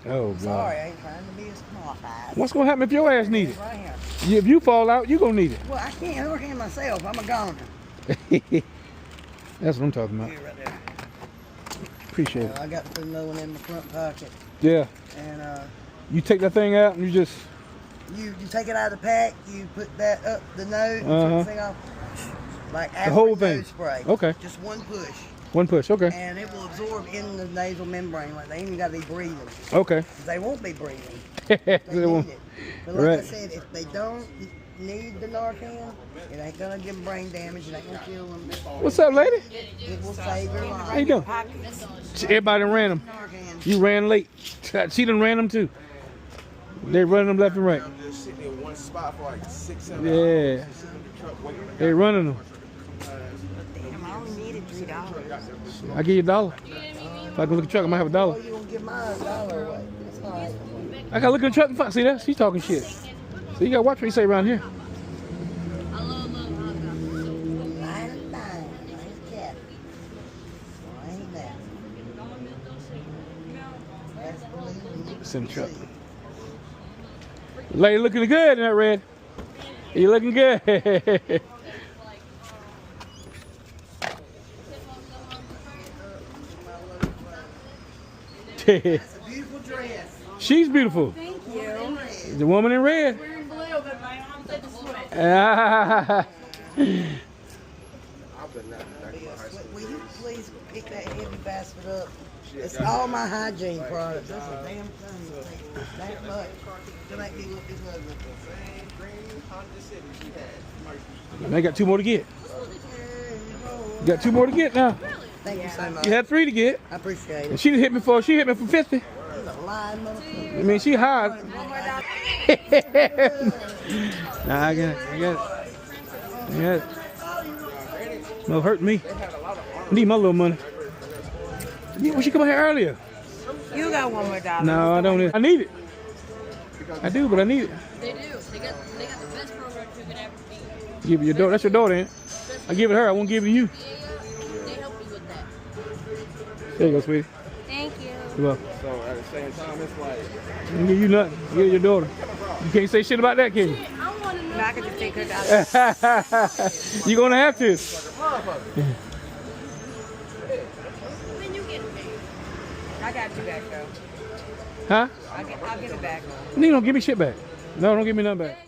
Oh, God. Sorry, I ain't trying to be a smart ass. What's going to happen if your ass need it? Right here. If you fall out, you going to need it. Well, I can't hurricane myself. I'm a goner. That's what I'm talking about. Here, right there. Appreciate it. I got to put another one in my front pocket. Yeah. And You take that thing out and you just... you take it out of the pack, you put that up the nose, Uh-huh. the thing off, like The whole aspirin thing. nose spray. Okay. Just one push. One push, okay. And it will absorb in the nasal membrane. Like they ain't got to be breathing. Okay. They won't be breathing. They They need won't- it. But like I Right. said, if they don't need the Norcan, it ain't gonna give them brain damage. It ain't gonna kill them. What's up, lady? It will save their life. How you doing? Everybody done ran them. Norcan. You ran late. She done ran them too. They running them left and right. I'm just sitting in one spot for like 6-7 Yeah. hours. They running them. Damn, I only needed $3. I give you $1. If I go look at the truck, I might have $1. Oh, you gonna give mine $1 away? That's all right. I gotta look in the truck and find. See that? She's talking shit. So you gotta watch what you say around here. Line and dime. Nice cat. Well, ain't that? That's believing. It's in the truck. Lady looking good in that red. You looking good. That's a beautiful dress. She's beautiful. Thank you. The woman in red. Wearing blue, but my mom said to switch. Will you please pick that heavy basket up? It's all my hygiene products. That's a damn thing. That much to make me look as ugly. They got 2 more to get. You got 2 more to get now. Thank you so much. You had 3 to get. I appreciate And it. she hit me for 50. He's a lying motherfucker. I mean, she high. Nah, I got it. I got it. No, hurt me. I need my little money. Yeah, well, she come out here earlier. You got $1 more. No, I don't. I need it. I do, but I need it. They do. They got the best program you could ever be. Give it your daughter. That's your daughter, ain't it? I give it her. I won't give it to you. They help you with that. There you go, sweetie. Thank you. You're welcome. So at the same time, it's like, I don't give you nothing. Give it your daughter. You can't say shit about that, can you? I want to know. I could just take her down. You're gonna have to. When you get paid. I got you back though. Huh? I'll get it back. You don't give me shit back. No, don't give me nothing back.